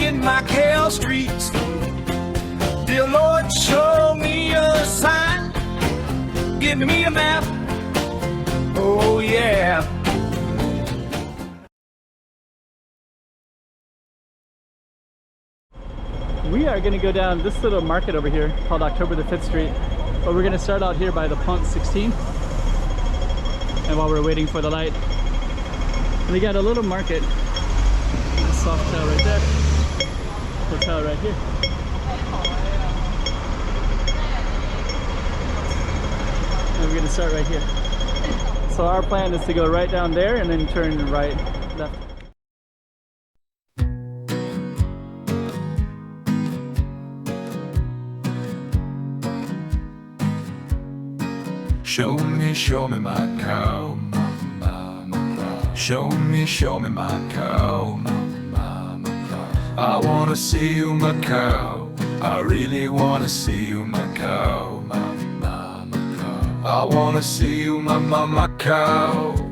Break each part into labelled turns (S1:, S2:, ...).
S1: Walking Macau Streets. Dear Lord, show me a sign. Give me a map. Oh yeah.
S2: We are going to go down this little market over here called October the 5th Street, but we're going to start out here by the Pont 16. And while we're waiting for the light, we got a little market, a soft hotel right there, hotel right here. And we're going to start right here. So our plan is to go right down there and then turn right, left.
S1: Show me Macau, show me Macau. I wanna see you Macau, I really wanna see you Macau. I wanna see you Macau.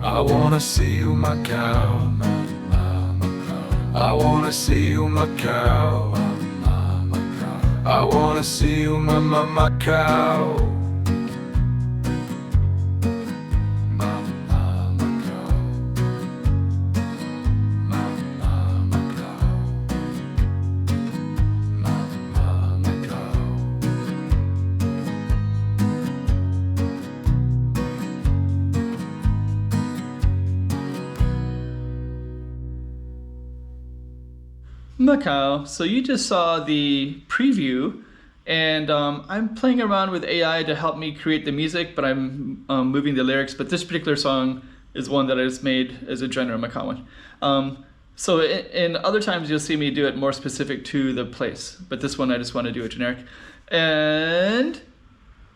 S1: I wanna see you Macau. I wanna see you Macau. I wanna see you Macau.
S2: Macau. So you just saw the preview, and I'm playing around with AI to help me create the music, but I'm moving the lyrics. But this particular song is one that I just made as a general Macau one. So in other times you'll see me do it more specific to the place, but this one I just want to do a generic. And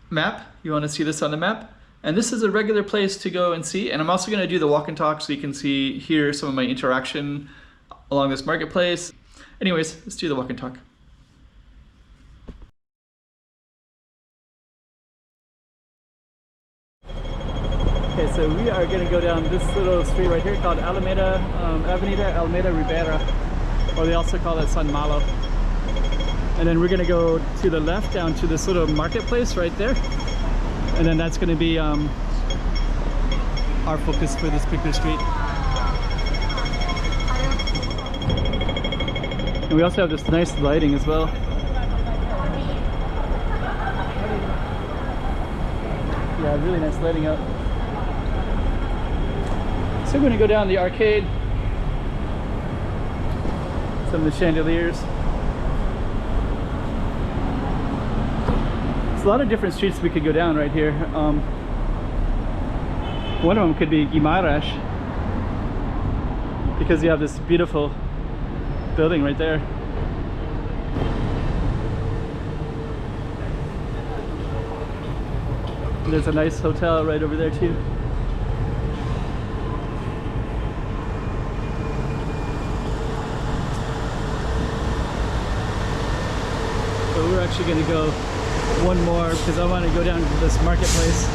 S2: map, you want to see this on the map? And this is a regular place to go and see. And I'm also going to do the walk and talk so you can see here some of my interaction along this marketplace. Anyways, let's do the walk and talk. Okay, so we are going to go down this little street right here called Alameda, Avenida Alameda Ribera, or they also call it San Malo. And then we're going to go to the left down to this little marketplace right there. And then that's going to be our focus for this particular street. And we also have this nice lighting as well. Yeah, really nice lighting out. So we're going to go down the arcade. Some of the chandeliers. There's a lot of different streets we could go down right here. One of them could be Guimaraes, because you have this beautiful building right there. And there's a nice hotel right over there too. So we're actually going to go one more because I want to go down to this marketplace.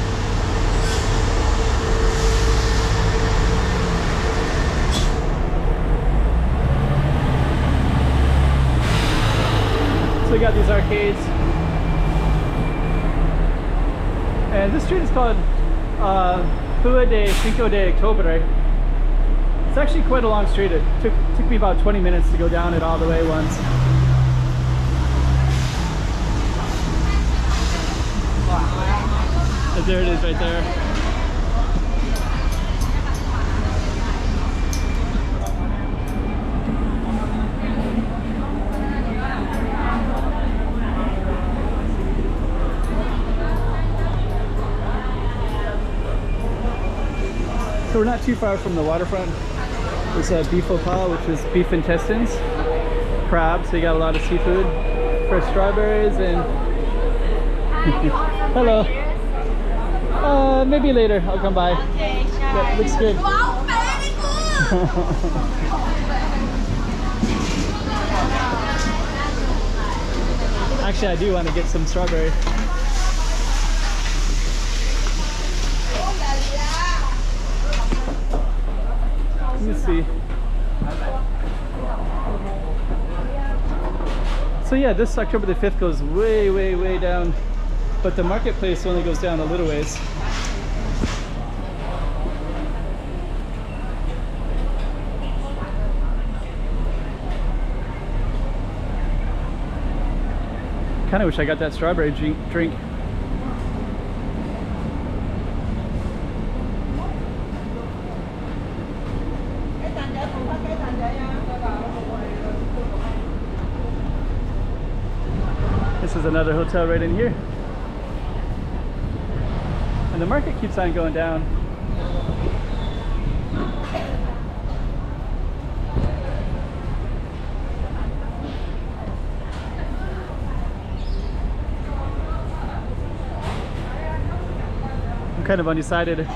S2: So we got these arcades, and this street is called Rua de Cinco de October. It's actually quite a long street. It took me about 20 minutes to go down it all the way once. But there it is right there. So we're not too far from the waterfront. There's a beef opal, which is beef intestines, crab, so you got a lot of seafood, fresh strawberries, and hello. Maybe later I'll come by.
S3: Okay, sure.
S2: Yeah, looks good.
S3: Wow, very good.
S2: Actually, I do want to get some strawberry. Let me see. So yeah, this October the 5th goes way, way, way down, but the marketplace only goes down a little ways. Kind of wish I got that strawberry drink. This is another hotel right in here. And the market keeps on going down. I'm kind of undecided. I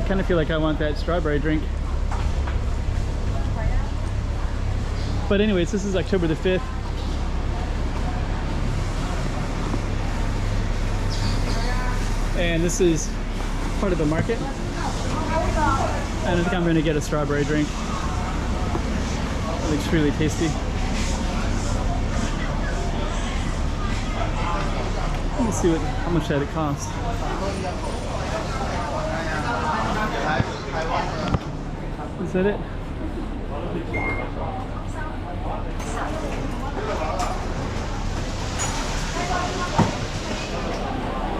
S2: kind of feel like I want that strawberry drink. But anyways, this is October the 5th. And this is part of the market. And I think I'm going to get a strawberry drink. It looks really tasty. Let me see how much that it costs. Is that it?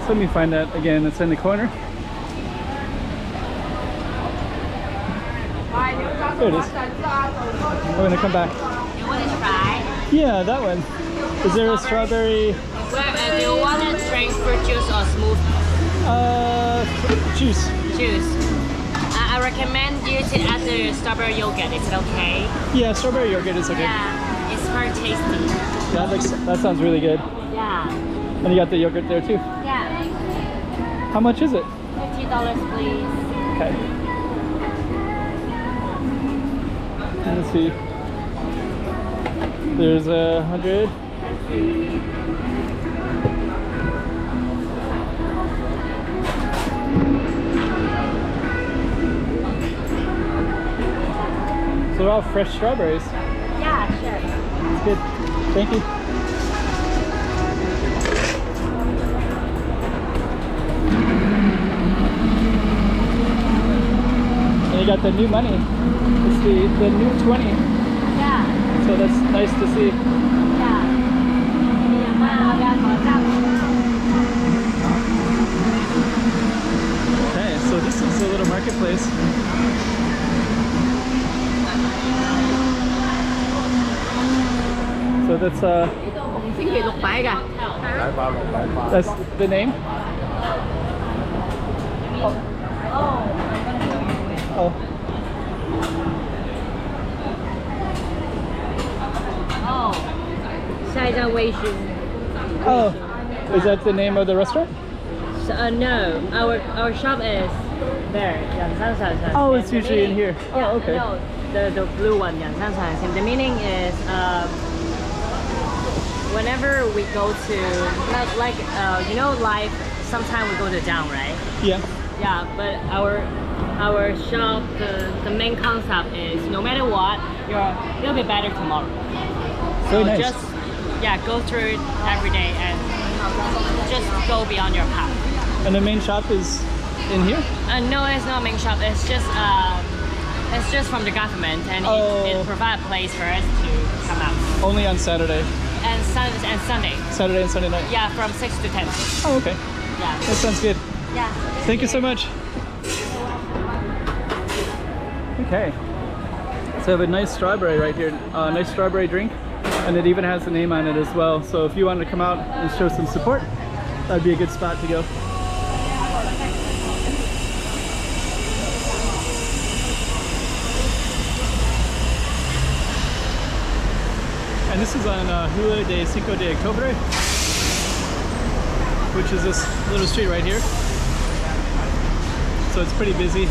S2: So let me find that again. It's in the corner. There it is. We're gonna come back.
S3: You want to try?
S2: Yeah, that one. Is there a strawberry?
S3: Do you want to drink fruit juice or smoothie?
S2: Juice.
S3: Juice. I recommend you to add the strawberry yogurt. Is it okay?
S2: Yeah, strawberry yogurt is okay.
S3: Yeah, it's very tasty.
S2: That sounds really good.
S3: Yeah.
S2: And you got the yogurt there too.
S3: Yeah.
S2: How much is it?
S3: $50, please.
S2: Okay. Let's see. There's 100. So they're all fresh strawberries.
S3: Yeah, sure.
S2: That's good. Thank you. And you got the new money. It's the new 20.
S3: Yeah.
S2: So that's nice to see.
S3: Yeah.
S2: Okay, so this is a little marketplace. So that's that's the name. Oh. Oh, is that the name of the restaurant?
S3: No, our shop is there.
S2: Oh, it's usually in here. Oh, okay.
S3: No, the blue one, the meaning is whenever we go to like you know, life. Sometimes we go to down, right?
S2: Yeah.
S3: Yeah, but our shop, the main concept is no matter what, you'll be better tomorrow.
S2: Very
S3: So
S2: nice.
S3: just go through it every day and just go beyond your path.
S2: And the main shop is in here?
S3: No, it's not main shop. It's just from the government, and it provides a place for us to come out.
S2: Only on Saturday.
S3: And Sunday.
S2: Saturday and Sunday night.
S3: Yeah, from 6 to 10.
S2: Oh, okay.
S3: Yeah.
S2: That sounds good.
S3: Yeah.
S2: Thank you so much. Okay. So I have a nice strawberry right here. Nice strawberry drink. And it even has the name on it as well. So if you want to come out and show some support, that'd be a good spot to go. And this is on Rua de Cinco de Octubre, which is this little street right here. So it's pretty busy.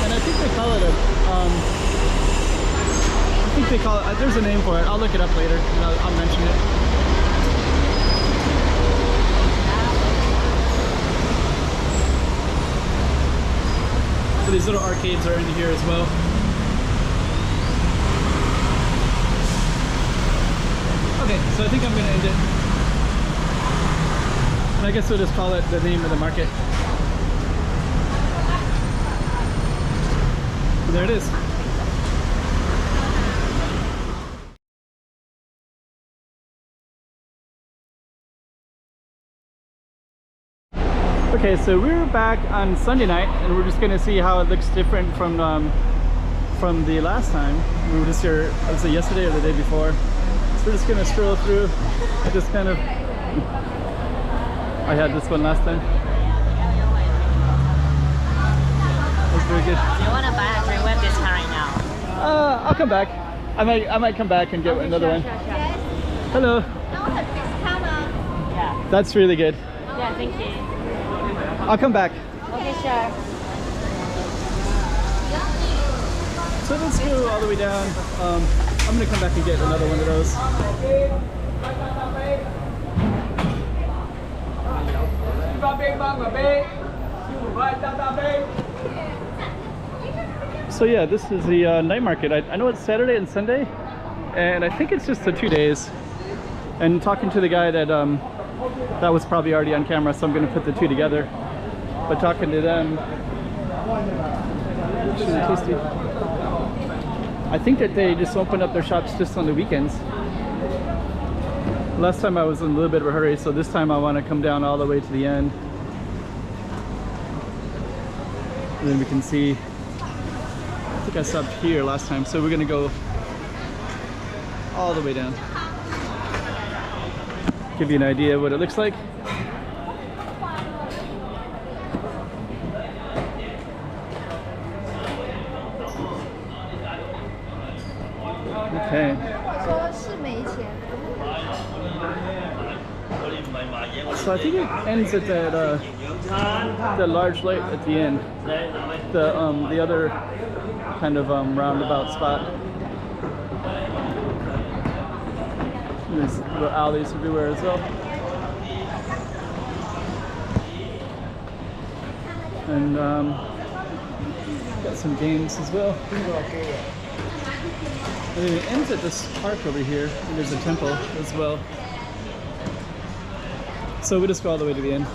S2: And I think they call it there's a name for it. I'll look it up later and I'll mention it. So these little arcades are in here as well. Okay, so I think I'm gonna end it. And I guess we'll just call it the name of the market. And there it is. Okay, so we're back on Sunday night, and we're just gonna see how it looks different from the last time. We were just here, was it yesterday or the day before? So we're just gonna stroll through. Just kind of. I had this one last time. That's very good.
S3: Do you want to buy a drink? We have discount right now.
S2: I'll come back. I might come back and get another one.
S3: Yes.
S2: Hello.
S3: Yeah.
S2: That's really good.
S3: Yeah, thank you.
S2: I'll come back.
S3: Okay, sure.
S2: So let's go all the way down. I'm gonna come back and get another one of those. So yeah, this is the night market. I know it's Saturday and Sunday, and I think it's just the 2 days. And talking to the guy that was probably already on camera, so I'm gonna put the two together. But talking to them, it's really tasty. I think that they just open up their shops just on the weekends. Last time I was in a little bit of a hurry, so this time I want to come down all the way to the end. And then we can see, I think I stopped here last time, so we're gonna go all the way down. Give you an idea of what it looks like. Okay. So I think it ends at that the large light at the end, the other kind of roundabout spot. There's little alleys everywhere as well. And got some games as well. And it ends at this park over here, and there's a temple as well. So we just go all the way to the end.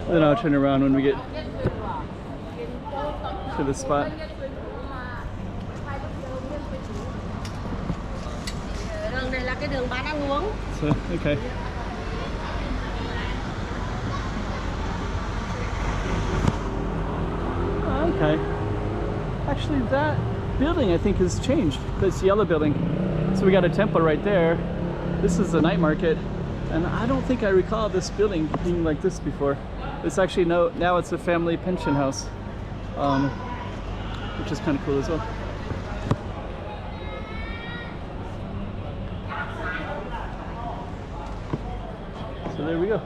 S2: Then I'll turn around when we get to the spot. So, okay. Okay. Actually, that building I think has changed. This yellow building. So we got a temple right there. This is the night market, and I don't think I recall this building being like this before. It's actually now it's a family pension house, which is kind of cool as well. So there we go.